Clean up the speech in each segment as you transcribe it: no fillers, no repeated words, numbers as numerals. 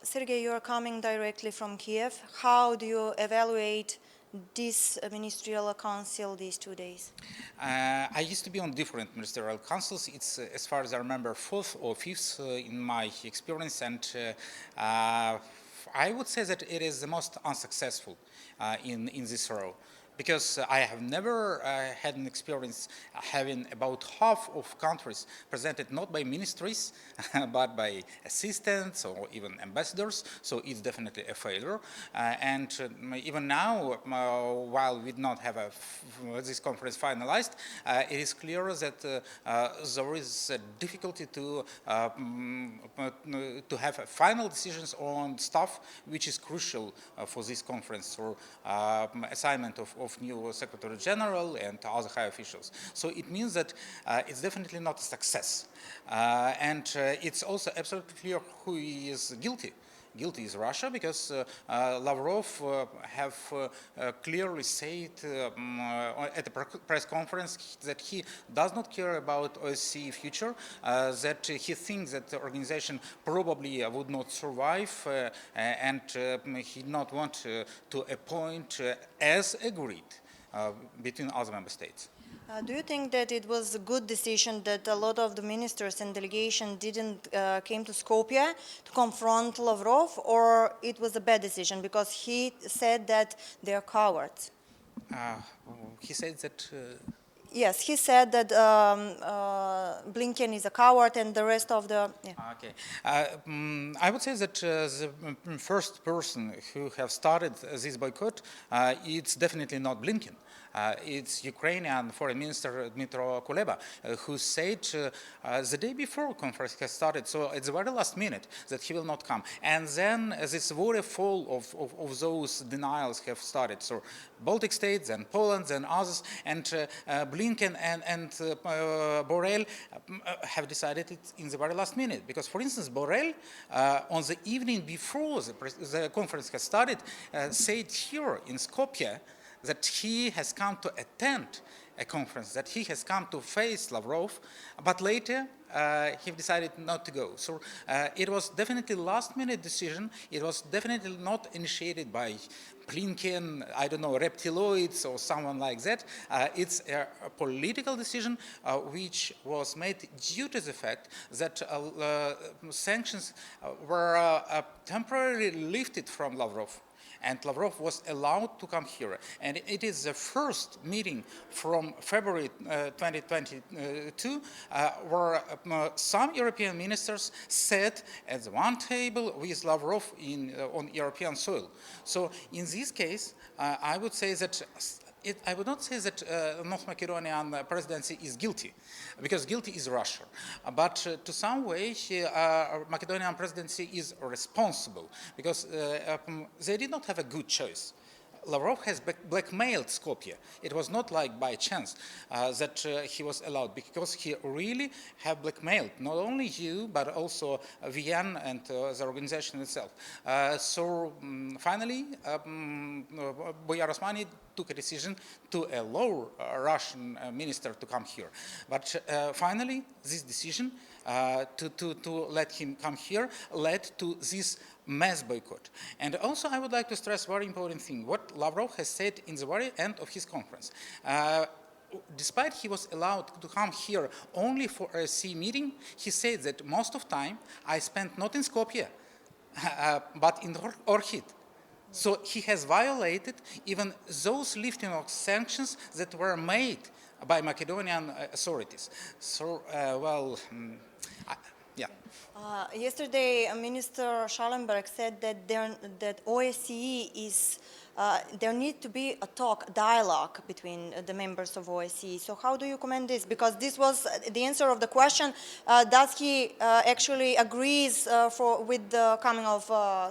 Sergei, you are coming directly from Kiev. How do you evaluate this ministerial council these 2 days? I used to be on different ministerial councils. It's, as far as I remember, fourth or fifth in my experience, and I would say that it is the most unsuccessful in this role. Because I have never had an experience having about half of countries presented not by ministries but by assistants or even ambassadors, so it's definitely a failure. And even now, while we do not have this conference finalized, it is clear that there is a difficulty to have final decisions on stuff which is crucial for this conference, or assignment of new Secretary General and other high officials. So it means that it's definitely not a success. And it's also absolutely clear who is guilty. Guilty is Russia, because Lavrov have clearly said at the press conference that he does not care about OSCE future, that he thinks that the organization probably would not survive, and he did not want to appoint as agreed between other member states. Do you think that it was a good decision that a lot of the ministers and delegation didn't came to Skopje to confront Lavrov, or it was a bad decision because he said that they are cowards? He said that... Yes, he said that Blinken is a coward and the rest of the... Yeah. Okay. I would say that the first person who have started this boycott, it's definitely not Blinken. It's Ukrainian Foreign Minister Dmytro Kuleba, who said the day before conference has started, so it's the very last minute, that he will not come. And then this waterfall of those denials have started. So Baltic states and Poland and others, and Blinken and Borrell have decided it in the very last minute. Because, for instance, Borrell, on the evening before the conference has started, said here in Skopje that he has come to attend a conference, that he has come to face Lavrov, but later he decided not to go. So it was definitely last-minute decision. It was definitely not initiated by Blinken, I don't know, reptiloids or someone like that. It's a political decision which was made due to the fact that sanctions were temporarily lifted from Lavrov, and Lavrov was allowed to come here. And it is the first meeting from February 2022 where some European ministers sat at one table with Lavrov on European soil. So in this case, I would say that I would not say that North Macedonian presidency is guilty, because guilty is Russia. But to some way, Macedonian presidency is responsible, because they did not have a good choice. Lavrov has blackmailed Skopje. It was not like by chance that he was allowed, because he really have blackmailed not only you, but also VN and the organization itself. So finally, Boyar Osmani took a decision to allow a Russian minister to come here. But finally, this decision to let him come here led to this mass boycott. And also I would like to stress a very important thing, what Lavrov has said in the very end of his conference. Despite he was allowed to come here only for a C meeting, he said that most of time I spent not in Skopje, but in Orchid. So he has violated even those lifting of sanctions that were made by Macedonian authorities. So, yeah. Yesterday, Minister Schallenberg said that OSCE is, there needs to be a dialogue between the members of OSCE. So how do you comment this? Because this was the answer of the question, does he actually agrees with the coming of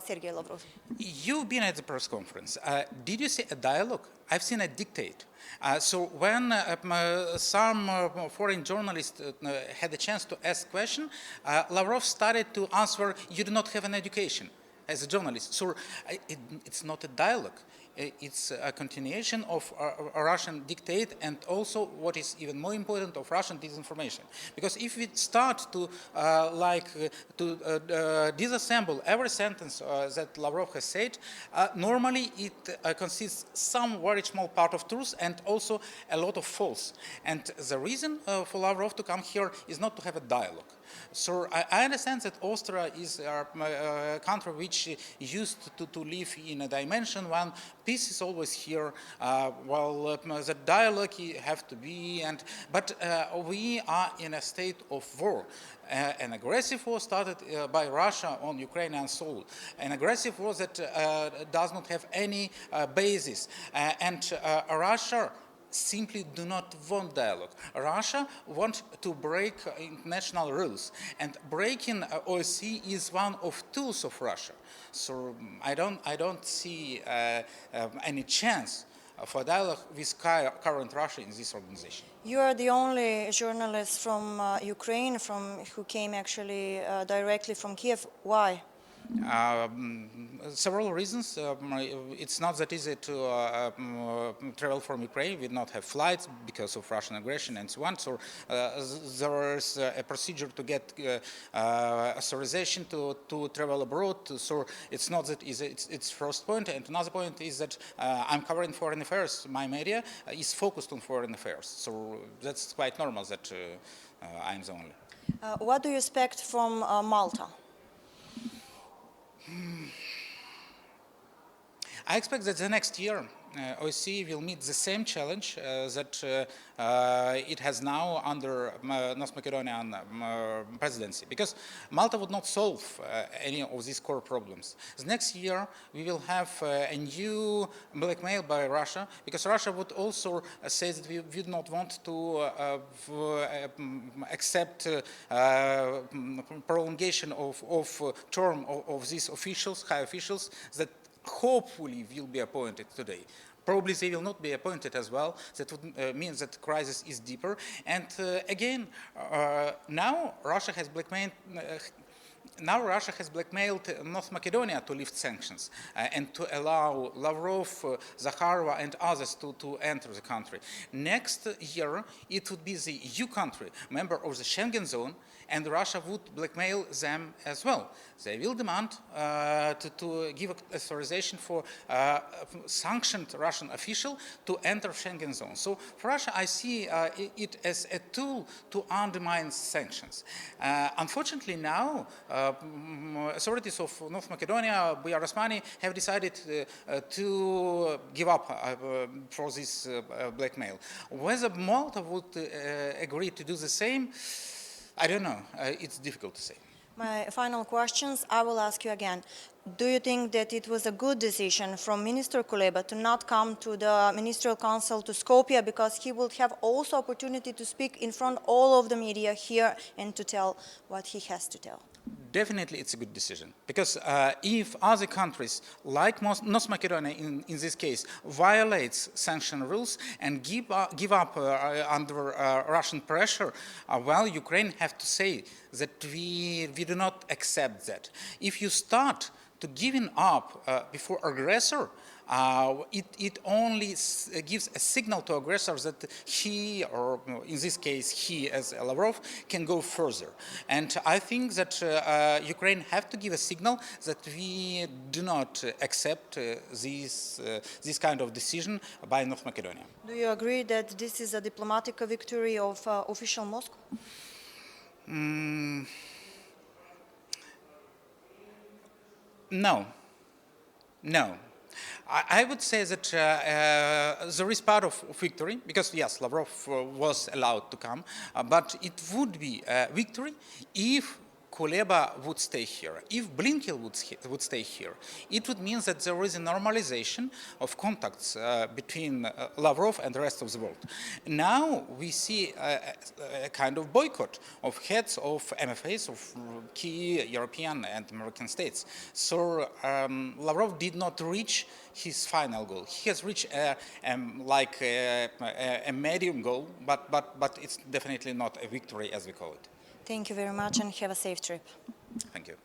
Sergei Lavrov? You've been at the press conference. Did you see a dialogue? I've seen a dictate. So when some foreign journalists had the chance to ask questions, Lavrov started to answer, you do not have an education as a journalist. So it's not a dialogue. it's a continuation of a Russian dictate, and also what is even more important, of Russian disinformation. Because if we start to disassemble every sentence that Lavrov has said, normally it consists some very small part of truth and also a lot of false. And the reason for Lavrov to come here is not to have a dialogue. So I understand that Austria is a country which used to live in a dimension when peace is always here, while the dialogue have to be, but we are in a state of war. An aggressive war started by Russia on Ukrainian soil, an aggressive war that does not have any basis, and Russia simply do not want dialogue. Russia wants to break international rules, and breaking OSCE is one of tools of Russia. So I don't see any chance for dialogue with current Russia in this organization. You are the only journalist from Ukraine who came actually directly from Kiev. Why? Several reasons. It's not that easy to travel from Ukraine. We do not have flights because of Russian aggression and so on. So there is a procedure to get authorization to travel abroad. So it's not that easy. It's first point. And another point is that I'm covering foreign affairs. My media is focused on foreign affairs. So that's quite normal that I'm the only. What do you expect from Malta? I expect that the next year OSCE will meet the same challenge that it has now under North Macedonian presidency, because Malta would not solve any of these core problems. The next year we will have a new blackmail by Russia, because Russia would also say that we would not want to accept prolongation of term of these officials, high officials, that hopefully will be appointed today. Probably they will not be appointed as well. That would mean that the crisis is deeper. And again, now Russia has blackmailed North Macedonia to lift sanctions and to allow Lavrov, Zakharova and others to enter the country. Next year, it would be the EU country, member of the Schengen zone, and Russia would blackmail them as well. They will demand to give authorization for sanctioned Russian official to enter Schengen zone. So for Russia, I see it as a tool to undermine sanctions. Unfortunately now, authorities of North Macedonia, Bujar Osmani, have decided to give up for this blackmail. Whether Malta would agree to do the same, I don't know. It's difficult to say. My final questions, I will ask you again. Do you think that it was a good decision from Minister Kuleba to not come to the Ministerial Council to Skopje, because he will have also opportunity to speak in front of all of the media here and to tell what he has to tell? Definitely it's a good decision, because if other countries, like North Macedonia in this case, violates sanction rules and give up under Russian pressure, well, Ukraine have to say that we do not accept that. If you start to giving up before aggressor, it only gives a signal to aggressors that he, or in this case he as Lavrov, can go further. And I think that Ukraine have to give a signal that we do not accept this kind of decision by North Macedonia. Do you agree that this is a diplomatic victory of official Moscow? No. I would say that there is part of victory, because yes, Lavrov was allowed to come, but it would be a victory if Kuleba would stay here. If Blinken would stay here, it would mean that there is a normalization of contacts between Lavrov and the rest of the world. Now we see a kind of boycott of heads of MFAs of key European and American states. So Lavrov did not reach his final goal. He has reached a medium goal, but it's definitely not a victory as we call it. Thank you very much and have a safe trip. Thank you.